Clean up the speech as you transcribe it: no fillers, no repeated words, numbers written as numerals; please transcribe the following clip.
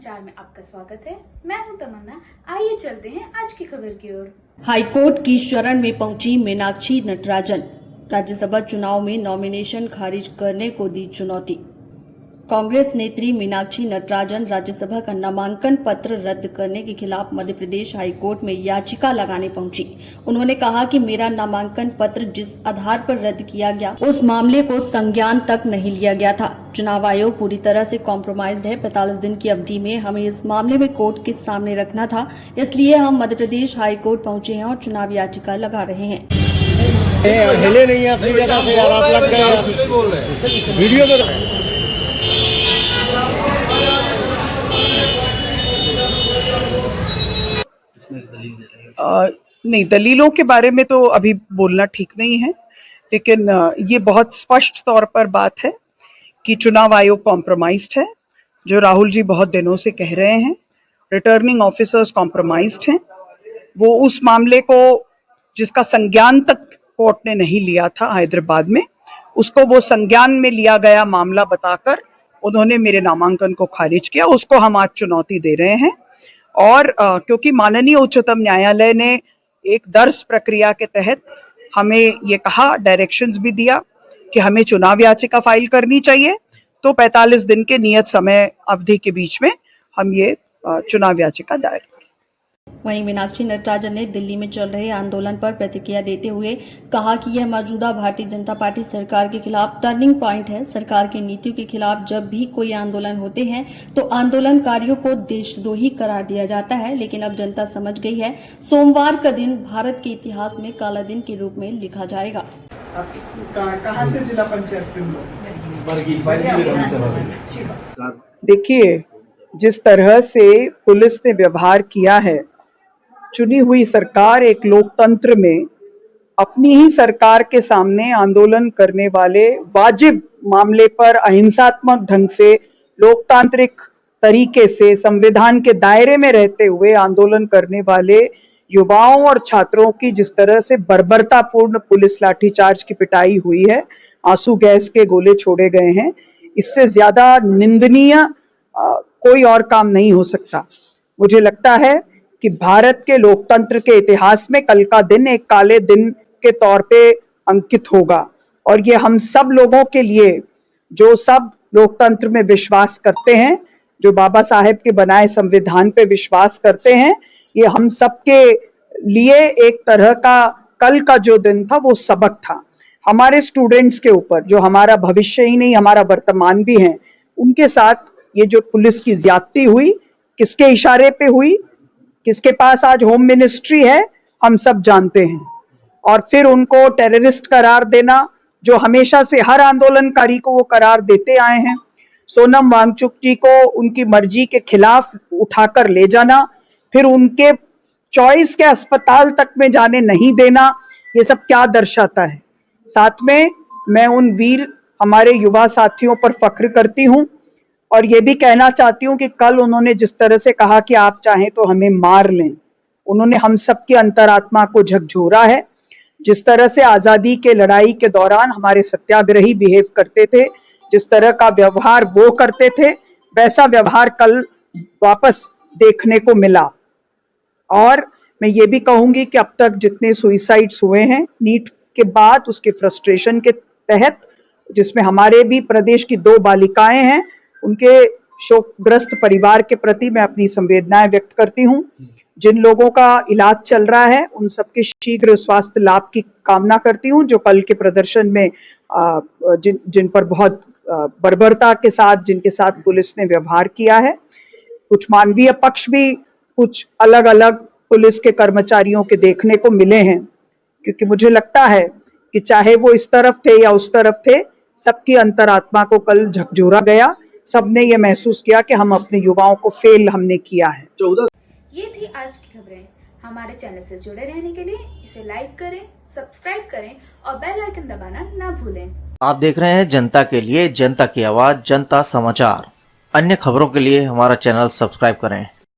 समाचार में आपका स्वागत है। मैं हूं तमन्ना। आइए चलते हैं आज की खबर की ओर। हाईकोर्ट की शरण में पहुंची मीनाक्षी नटराजन, राज्यसभा चुनाव में नॉमिनेशन खारिज करने को दी चुनौती। कांग्रेस नेत्री मीनाक्षी नटराजन राज्यसभा का नामांकन पत्र रद्द करने के खिलाफ मध्य प्रदेश हाईकोर्ट में याचिका लगाने पहुंची। उन्होंने कहा कि मेरा नामांकन पत्र जिस आधार पर रद्द किया गया उस मामले को संज्ञान तक नहीं लिया गया था। चुनाव आयोग पूरी तरह से कॉम्प्रोमाइज्ड है। 45 दिन की अवधि में हमें इस मामले में कोर्ट के सामने रखना था, इसलिए हम मध्य प्रदेश हाईकोर्ट पहुंचे हैं और चुनाव याचिका लगा रहे हैं। हिले नहीं है अपनी जगह से यार, आप लग गए वीडियो में। नहीं, दलीलों के बारे में तो अभी बोलना ठीक नहीं है, लेकिन ये बहुत स्पष्ट तौर पर बात है कि चुनाव आयोग कॉम्प्रोमाइज्ड है। जो राहुल जी बहुत दिनों से कह रहे हैं, रिटर्निंग ऑफिसर्स कॉम्प्रोमाइज्ड हैं। वो उस मामले को जिसका संज्ञान तक कोर्ट ने नहीं लिया था हैदराबाद में, उसको वो संज्ञान में लिया गया मामला बताकर उन्होंने मेरे नामांकन को खारिज किया। उसको हम आज चुनौती दे रहे हैं। और क्योंकि माननीय उच्चतम न्यायालय ने एक दर्ज प्रक्रिया के तहत हमें ये कहा, डायरेक्शंस भी दिया कि हमें चुनाव याचिका फाइल करनी चाहिए, तो 45 दिन के नियत समय अवधि के बीच में हम ये चुनाव याचिका दायर करें। वहीं मीनाक्षी नटराजन ने दिल्ली में चल रहे आंदोलन पर प्रतिक्रिया देते हुए कहा कि यह मौजूदा भारतीय जनता पार्टी सरकार के खिलाफ टर्निंग पॉइंट है। सरकार की नीतियों के खिलाफ जब भी कोई आंदोलन होते हैं तो आंदोलनकारियों को देशद्रोही करार दिया जाता है, लेकिन अब जनता समझ गई है। सोमवार का दिन भारत के इतिहास में काला दिन के रूप में लिखा जाएगा। कहाँ से जिला पंचायत देखिए, जिस तरह से पुलिस ने व्यवहार किया है, चुनी हुई सरकार एक लोकतंत्र में अपनी ही सरकार के सामने आंदोलन करने वाले वाजिब मामले पर अहिंसात्मक ढंग से लोकतांत्रिक तरीके से संविधान के दायरे में रहते हुए आंदोलन करने वाले युवाओं और छात्रों की जिस तरह से बर्बरतापूर्ण पुलिस लाठीचार्ज की पिटाई हुई है, आंसू गैस के गोले छोड़े गए हैं, इससे ज्यादा निंदनीय कोई और काम नहीं हो सकता। मुझे लगता है कि भारत के लोकतंत्र के इतिहास में कल का दिन एक काले दिन के तौर पे अंकित होगा। और ये हम सब लोगों के लिए, जो सब लोकतंत्र में विश्वास करते हैं, जो बाबा साहेब के बनाए संविधान पे विश्वास करते हैं, ये हम सब के लिए एक तरह का कल का जो दिन था वो सबक था। हमारे स्टूडेंट्स के ऊपर, जो हमारा भविष्य ही नहीं हमारा वर्तमान भी है, उनके साथ ये जो पुलिस की ज्यादती हुई, किसके इशारे पे हुई, किसके पास आज होम मिनिस्ट्री है, हम सब जानते हैं। और फिर उनको टेररिस्ट करार देना, जो हमेशा से हर आंदोलनकारी को वो करार देते आए हैं। सोनम वांगचुक जी को उनकी मर्जी के खिलाफ उठाकर ले जाना, फिर उनके चॉइस के अस्पताल तक में जाने नहीं देना, ये सब क्या दर्शाता है। साथ में मैं उन वीर हमारे युवा साथियों पर फख्र करती हूँ और ये भी कहना चाहती हूँ कि कल उन्होंने जिस तरह से कहा कि आप चाहें तो हमें मार लें, उन्होंने हम सबकी अंतरात्मा को झकझोरा है। जिस तरह से आजादी के लड़ाई के दौरान हमारे सत्याग्रही बिहेव करते थे, जिस तरह का व्यवहार वो करते थे, वैसा व्यवहार कल वापस देखने को मिला। और मैं ये भी कहूंगी कि अब तक जितने सुइसाइड्स हुए हैं नीट के बाद, उसके फ्रस्ट्रेशन के तहत, जिसमें हमारे भी प्रदेश की 2 बालिकाएं हैं, उनके शोकग्रस्त परिवार के प्रति मैं अपनी संवेदनाएं व्यक्त करती हूँ। जिन लोगों का इलाज चल रहा है उन सबके शीघ्र स्वास्थ्य लाभ की कामना करती हूँ। जो कल के प्रदर्शन में जिन पर बहुत बर्बरता के साथ, जिनके साथ पुलिस ने व्यवहार किया है, कुछ मानवीय पक्ष भी कुछ अलग अलग पुलिस के कर्मचारियों के देखने को मिले हैं। क्योंकि मुझे लगता है कि चाहे वो इस तरफ थे या उस तरफ थे, सबकी अंतरात्मा को कल झकझोरा गया। सबने ये महसूस किया कि हम अपने युवाओं को फेल हमने किया है। ये थी आज की खबरें। हमारे चैनल से जुड़े रहने के लिए इसे लाइक करें, सब्सक्राइब करें और बेल आइकन दबाना ना भूलें। आप देख रहे हैं जनता के लिए, जनता की आवाज, जनता समाचार। अन्य खबरों के लिए हमारा चैनल सब्सक्राइब करें।